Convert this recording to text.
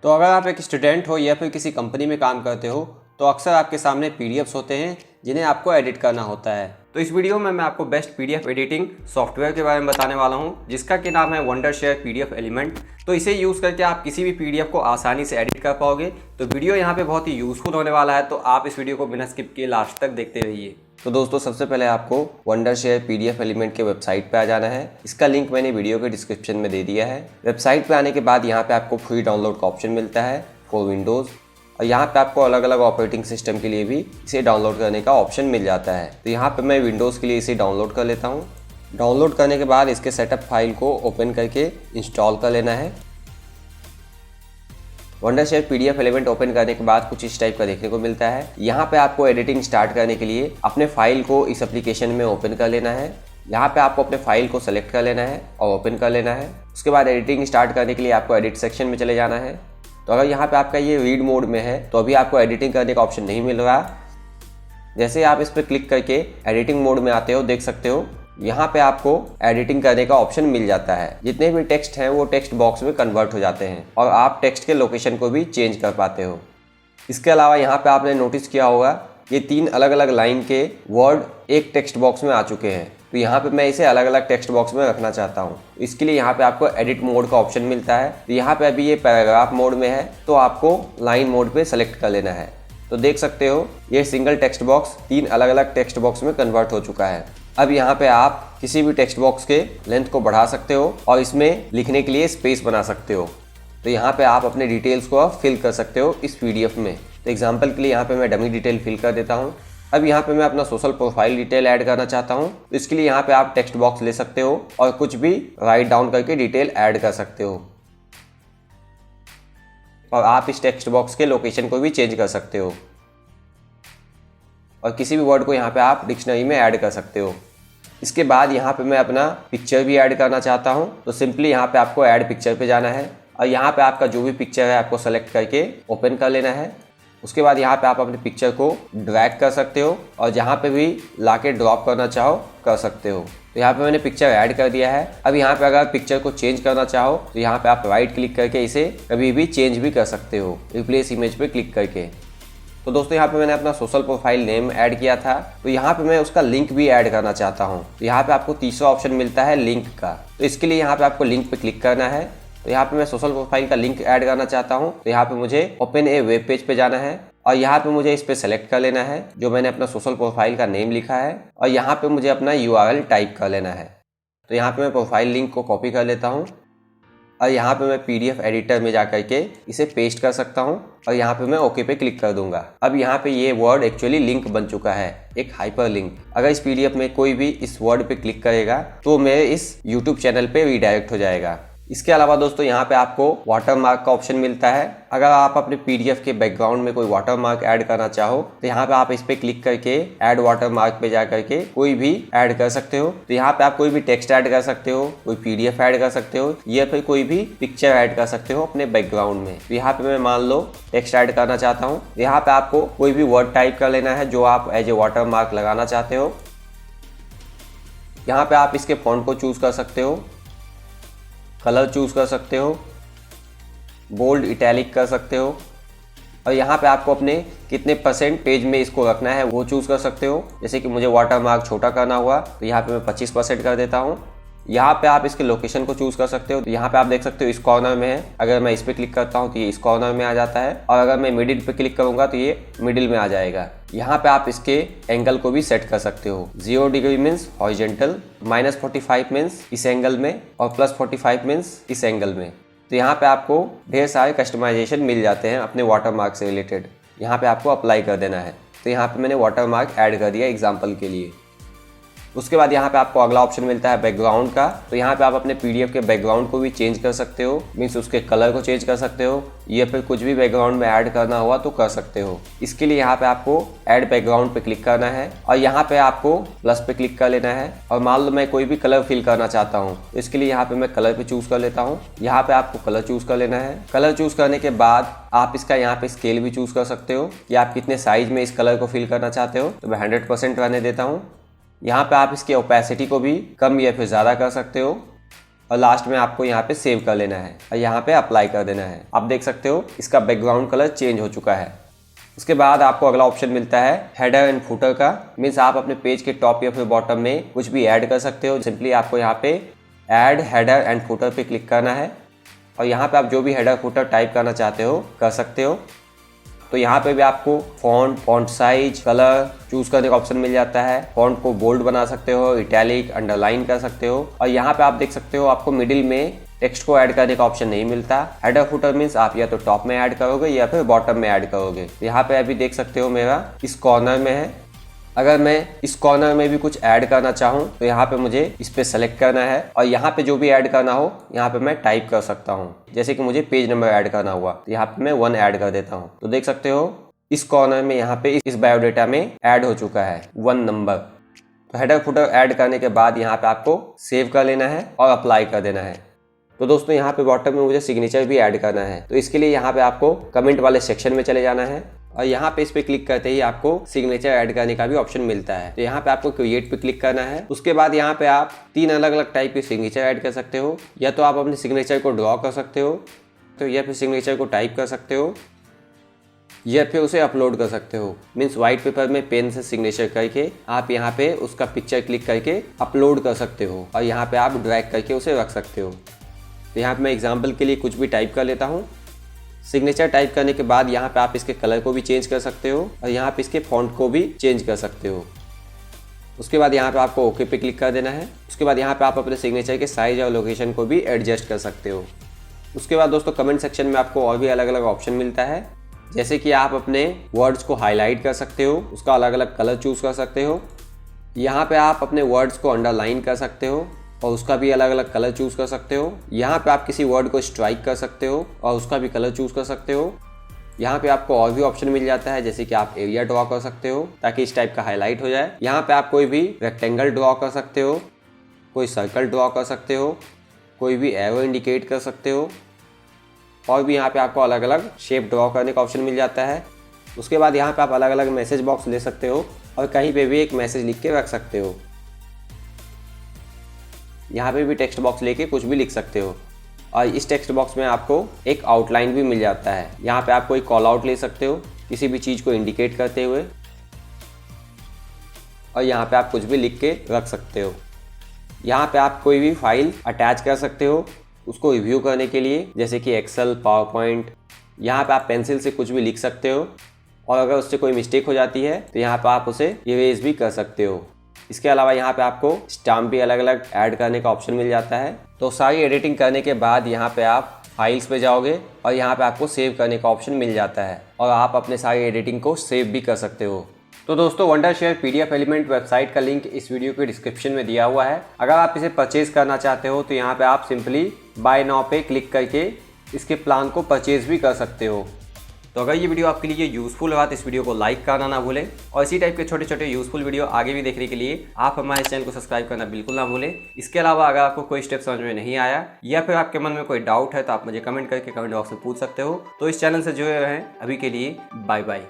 तो अगर आप एक स्टूडेंट हो या फिर किसी कंपनी में काम करते हो तो अक्सर आपके सामने पीडीएफ्स होते हैं जिन्हें आपको एडिट करना होता है। तो इस वीडियो में मैं आपको बेस्ट पीडीएफ एडिटिंग सॉफ्टवेयर के बारे में बताने वाला हूं, जिसका कि नाम है वंडरशेयर पीडीएफ एलिमेंट। तो इसे यूज़ करके आप किसी भी पीडीएफ को आसानी से एडिट कर पाओगे। तो वीडियो यहाँ पे बहुत ही यूज़फुल होने वाला है, तो आप इस वीडियो को बिना स्किप किए लास्ट तक देखते रहिए। तो दोस्तों, सबसे पहले आपको वंडरशेयर पीडीएफ एलिमेंट के वेबसाइट पे आ जाना है। इसका लिंक मैंने वीडियो के डिस्क्रिप्शन में दे दिया है। वेबसाइट पे आने के बाद यहाँ पे आपको फ्री डाउनलोड का ऑप्शन मिलता है फॉर विंडोज़, और यहाँ पे आपको अलग अलग ऑपरेटिंग सिस्टम के लिए भी इसे डाउनलोड करने का ऑप्शन मिल जाता है। तो यहाँ पे मैं विंडोज़ के लिए इसे डाउनलोड कर लेता हूँ। डाउनलोड करने के बाद इसके सेटअप फाइल को ओपन करके इंस्टॉल कर लेना है। वंडरशेयर पीडीएफ एलिमेंट ओपन करने के बाद कुछ इस टाइप का देखने को मिलता है। यहाँ पे आपको एडिटिंग स्टार्ट करने के लिए अपने फाइल को इस एप्लीकेशन में ओपन कर लेना है। यहाँ पे आपको अपने फाइल को सेलेक्ट कर लेना है और ओपन कर लेना है। उसके बाद एडिटिंग स्टार्ट करने के लिए आपको एडिट सेक्शन में चले जाना है। तो अगर यहाँ पे आपका ये रीड मोड में है तो अभी आपको एडिटिंग करने का ऑप्शन नहीं मिल रहा। जैसे आप इस पर क्लिक करके एडिटिंग मोड में आते हो, देख सकते हो यहाँ पे आपको एडिटिंग करने का ऑप्शन मिल जाता है। जितने भी टेक्स्ट हैं वो टेक्स्ट बॉक्स में कन्वर्ट हो जाते हैं और आप टेक्स्ट के लोकेशन को भी चेंज कर पाते हो। इसके अलावा यहाँ पे आपने नोटिस किया होगा ये 3 अलग अलग लाइन के वर्ड एक टेक्स्ट बॉक्स में आ चुके हैं। तो यहाँ पे मैं इसे अलग अलग टेक्स्ट बॉक्स में रखना चाहता हूँ। इसके लिए यहाँ पे आपको एडिट मोड का ऑप्शन मिलता है। तो यहाँ पे अभी ये पैराग्राफ मोड में है, तो आपको लाइन मोड पे सेलेक्ट कर लेना है। तो देख सकते हो ये सिंगल टेक्स्ट बॉक्स 3 अलग अलग टेक्स्ट बॉक्स में कन्वर्ट हो चुका है। अब यहाँ पे आप किसी भी टेक्स्ट बॉक्स के लेंथ को बढ़ा सकते हो और इसमें लिखने के लिए स्पेस बना सकते हो। तो यहाँ पे आप अपने डिटेल्स को फिल कर सकते हो इस पीडीएफ में। तो एग्जांपल के लिए यहाँ पे मैं डमी डिटेल फिल कर देता हूँ। अब यहाँ पे मैं अपना सोशल प्रोफाइल डिटेल ऐड करना चाहता हूँ। तो इसके लिए यहाँ पे आप टेक्स्ट बॉक्स ले सकते हो और कुछ भी राइट डाउन करके डिटेल ऐड कर सकते हो, और आप इस टेक्स्ट बॉक्स के लोकेशन को भी चेंज कर सकते हो, और किसी भी वर्ड को यहाँ पे आप डिक्शनरी में ऐड कर सकते हो। इसके बाद यहाँ पे मैं अपना पिक्चर भी ऐड करना चाहता हूँ। तो सिंपली यहाँ पे आपको ऐड पिक्चर पे जाना है और यहाँ पे आपका जो भी पिक्चर है आपको सेलेक्ट करके ओपन कर लेना है। उसके बाद यहाँ पे आप अपने पिक्चर को ड्रैग कर सकते हो और जहाँ पे भी लाके ड्रॉप करना चाहो कर सकते हो। तो यहाँ पे मैंने पिक्चर ऐड कर दिया है। अब यहाँ पे अगर पिक्चर को चेंज करना चाहो तो यहाँ पे आप राइट क्लिक करके इसे कभी भी चेंज भी कर सकते हो, रिप्लेस इमेज पे क्लिक करके। तो दोस्तों, यहाँ पे मैंने अपना सोशल प्रोफाइल नेम ऐड किया था, तो यहाँ पे मैं उसका लिंक भी ऐड करना चाहता हूँ। तो यहाँ पे आपको तीसरा ऑप्शन मिलता है लिंक का। तो इसके लिए यहाँ पे आपको लिंक पे क्लिक करना है। तो यहाँ पे मैं सोशल प्रोफाइल का लिंक ऐड करना चाहता हूँ। तो यहाँ पे मुझे ओपन ए वेब पेज पे जाना है और यहाँ पे मुझे इस पे सेलेक्ट कर लेना है जो मैंने अपना सोशल प्रोफाइल का नेम लिखा है, और यहाँ पे मुझे अपना URL टाइप कर लेना है। तो यहाँ पे मैं प्रोफाइल लिंक को कॉपी कर लेता हूँ और यहाँ पे मैं पीडीएफ एडिटर में जा करके इसे पेस्ट कर सकता हूँ और यहाँ पे मैं ओके पे क्लिक कर दूंगा। अब यहाँ पे ये वर्ड एक्चुअली लिंक बन चुका है, एक हाइपर लिंक। अगर इस पीडीएफ में कोई भी इस वर्ड पे क्लिक करेगा तो मेरे इस यूट्यूब चैनल पे रीडायरेक्ट हो जाएगा। इसके अलावा दोस्तों, यहाँ पे आपको वाटरमार्क का ऑप्शन मिलता है। अगर आप अपने पीडीएफ के बैकग्राउंड में कोई वाटरमार्क ऐड करना चाहो तो यहाँ पे आप इस पे क्लिक करके ऐड वाटरमार्क पे जा करके कोई भी ऐड कर सकते हो। तो यहाँ पे आप कोई भी टेक्स्ट ऐड कर सकते हो, कोई पीडीएफ ऐड कर सकते हो, या फिर कोई भी पिक्चर ऐड कर सकते हो अपने बैकग्राउंड में। तो यहाँ पे मैं मान लो टेक्स्ट ऐड करना चाहता हूँ। यहाँ पे आपको कोई भी वर्ड टाइप कर लेना है जो आप एज ए वाटरमार्क लगाना चाहते हो। यहाँ पे आप इसके फॉन्ट को चूज कर सकते हो, कलर चूज कर सकते हो, बोल्ड इटैलिक कर सकते हो, और यहाँ पे आपको अपने कितने % पेज में इसको रखना है वो चूज कर सकते हो। जैसे कि मुझे वाटरमार्क छोटा करना हुआ तो यहाँ पे मैं 25% कर देता हूँ। यहाँ पे आप इसके लोकेशन को चूज कर सकते हो। तो यहाँ पे आप देख सकते हो इस कॉर्नर में है। अगर मैं इस पे क्लिक करता हूँ तो ये इस कॉर्नर में आ जाता है, और अगर मैं मिडिल पे क्लिक करूंगा तो ये मिडिल में आ जाएगा। यहाँ पे आप इसके एंगल को भी सेट कर सकते हो। 0 डिग्री मीन्स हॉरिजॉन्टल, -45 मीन्स इस एंगल में, और +45 मीन्स इस एंगल में। तो यहाँ पे आपको ढेर सारे कस्टमाइजेशन मिल जाते हैं अपने वाटरमार्क से रिलेटेड। यहाँ पे आपको अप्लाई कर देना है। तो यहाँ पे मैंने वाटरमार्क ऐड कर दिया एग्जाम्पल के लिए। उसके बाद यहाँ पे आपको अगला ऑप्शन मिलता है बैकग्राउंड का। तो यहाँ पे आप अपने पीडीएफ के बैकग्राउंड को भी चेंज कर सकते हो, मीन्स उसके कलर को चेंज कर सकते हो, या फिर कुछ भी बैकग्राउंड में ऐड करना हुआ तो कर सकते हो। इसके लिए यहाँ पे आपको ऐड बैकग्राउंड पे क्लिक करना है और यहाँ पे आपको प्लस पे क्लिक कर लेना है। और मान लो मैं कोई भी कलर फिल करना चाहता हूँ, इसके लिए यहाँ पे मैं कलर पे चूज कर लेता हूँ। यहाँ पे आपको कलर चूज कर लेना है। कलर चूज करने के बाद आप इसका यहाँ पे स्केल भी चूज कर सकते हो कि आप कितने साइज में इस कलर को फिल करना चाहते हो। तो मैं 100% रहने देता हूँ। यहाँ पे आप इसकी ओपेसिटी को भी कम या फिर ज़्यादा कर सकते हो। और लास्ट में आपको यहाँ पे सेव कर लेना है और यहाँ पे अप्लाई कर देना है। आप देख सकते हो इसका बैकग्राउंड कलर चेंज हो चुका है। उसके बाद आपको अगला ऑप्शन मिलता है हेडर एंड फुटर का। मीन्स आप अपने पेज के टॉप या फिर बॉटम में कुछ भी ऐड कर सकते हो। सिंपली आपको यहाँ पे ऐड हेडर एंड फुटर पे क्लिक करना है और यहाँ पे आप जो भी हेडर फुटर टाइप करना चाहते हो कर सकते हो। तो यहाँ पे भी आपको फॉन्ट साइज, कलर चूज करने का ऑप्शन मिल जाता है। फॉन्ट को बोल्ड बना सकते हो, इटैलिक, अंडरलाइन कर सकते हो। और यहाँ पे आप देख सकते हो आपको मिडिल में टेक्स्ट को ऐड करने का ऑप्शन नहीं मिलता। हेडर फुटर मीन्स आप या तो टॉप में ऐड करोगे या फिर बॉटम में ऐड करोगे। यहाँ पे अभी देख सकते हो मेरा इस कॉर्नर में है। अगर मैं इस कॉर्नर में भी कुछ ऐड करना चाहूँ तो यहाँ पे मुझे इस पे सेलेक्ट करना है और यहाँ पे जो भी ऐड करना हो यहाँ पे मैं टाइप कर सकता हूँ। जैसे कि मुझे पेज नंबर ऐड करना हुआ तो यहाँ पे मैं 1 ऐड कर देता हूँ। तो देख सकते हो इस कॉर्नर में यहाँ पे इस बायोडेटा में ऐड हो चुका है 1 नंबर। तो हेडर फुटर ऐड करने के बाद यहाँ पे आपको सेव कर लेना है और अप्लाई कर देना है। तो दोस्तों यहाँ पे बॉटम में मुझे सिग्नेचर भी ऐड करना है। तो इसके लिए यहाँ पे आपको कमेंट वाले सेक्शन में चले जाना है और यहाँ पे इस पे क्लिक करते ही आपको सिग्नेचर ऐड करने का भी ऑप्शन मिलता है। तो यहाँ पे आपको क्रिएट पे क्लिक करना है। उसके बाद यहाँ पे आप 3 अलग अलग टाइप के सिग्नेचर ऐड कर सकते हो। या तो आप अपने सिग्नेचर को ड्रॉ कर सकते हो, तो या फिर सिग्नेचर को टाइप कर सकते हो, या फिर उसे अपलोड कर सकते हो। मीन्स व्हाइट पेपर में पेन से सिग्नेचर करके आप यहाँ पे उसका पिक्चर क्लिक करके अपलोड कर सकते हो और यहाँ पे आप ड्रैग करके उसे रख सकते हो। तो यहाँ पे मैं एग्जाम्पल के लिए कुछ भी टाइप कर लेता हूँ। सिग्नेचर टाइप करने के बाद यहाँ पे आप इसके कलर को भी चेंज कर सकते हो और यहाँ पे इसके फॉन्ट को भी चेंज कर सकते हो। उसके बाद यहाँ पे आपको ओके पे क्लिक कर देना है। उसके बाद यहाँ पे आप अपने सिग्नेचर के साइज और लोकेशन को भी एडजस्ट कर सकते हो। उसके बाद दोस्तों कमेंट सेक्शन में आपको और भी अलग अलग ऑप्शन मिलता है। जैसे कि आप अपने वर्ड्स को हाईलाइट कर सकते हो, उसका अलग अलग कलर चूज कर सकते हो। यहाँ पे आप अपने वर्ड्स को अंडरलाइन कर सकते हो और उसका भी अलग अलग कलर चूज कर सकते हो। यहाँ पे आप किसी वर्ड को स्ट्राइक कर सकते हो और उसका भी कलर चूज कर सकते हो। यहाँ पे आपको और भी ऑप्शन मिल जाता है, जैसे कि आप एरिया ड्रॉ कर सकते हो ताकि इस टाइप का हाईलाइट हो जाए। यहाँ पे आप कोई भी रेक्टेंगल ड्रॉ कर सकते हो, कोई सर्कल ड्रॉ कर सकते हो, कोई भी एरो इंडिकेट कर सकते हो और भी यहाँ पे आपको अलग अलग शेप ड्रॉ करने का ऑप्शन मिल जाता है। उसके बाद यहाँ पे आप अलग अलग मैसेज बॉक्स ले सकते हो और कहीं पे भी एक मैसेज लिख के रख सकते हो। यहाँ पे भी टेक्स्ट बॉक्स लेके कुछ भी लिख सकते हो और इस टेक्स्ट बॉक्स में आपको एक आउटलाइन भी मिल जाता है। यहाँ पे आप कोई कॉल आउट ले सकते हो किसी भी चीज़ को इंडिकेट करते हुए और यहाँ पे आप कुछ भी लिख के रख सकते हो। यहाँ पे आप कोई भी फाइल अटैच कर सकते हो उसको रिव्यू करने के लिए, जैसे कि एक्सेल, पावर पॉइंट। यहाँ पे आप पेंसिल से कुछ भी लिख सकते हो और अगर उससे कोई मिस्टेक हो जाती है तो यहाँ पे आप उसे इरेज भी कर सकते हो। इसके अलावा यहाँ पे आपको स्टैम्प भी अलग अलग ऐड करने का ऑप्शन मिल जाता है। तो सारी एडिटिंग करने के बाद यहाँ पे आप फाइल्स पे जाओगे और यहाँ पे आपको सेव करने का ऑप्शन मिल जाता है और आप अपने सारी एडिटिंग को सेव भी कर सकते हो। तो दोस्तों वंडरशेयर PDF एलिमेंट वेबसाइट का लिंक इस वीडियो के डिस्क्रिप्शन में दिया हुआ है। अगर आप इसे परचेज करना चाहते हो तो यहाँ पे आप सिंपली बाय नाउ पे क्लिक करके इसके प्लान को परचेज भी कर सकते हो। तो अगर ये वीडियो आपके लिए यूज़फुल रहा तो इस वीडियो को लाइक करना ना भूलें और इसी टाइप के छोटे छोटे यूज़फुल वीडियो आगे भी देखने के लिए आप हमारे चैनल को सब्सक्राइब करना बिल्कुल ना भूलें। इसके अलावा अगर आपको कोई स्टेप समझ में नहीं आया या फिर आपके मन में कोई डाउट है तो आप मुझे कमेंट करके कमेंट बॉक्स में पूछ सकते हो। तो इस चैनल से जुड़े रहें। अभी के लिए बाय बाय।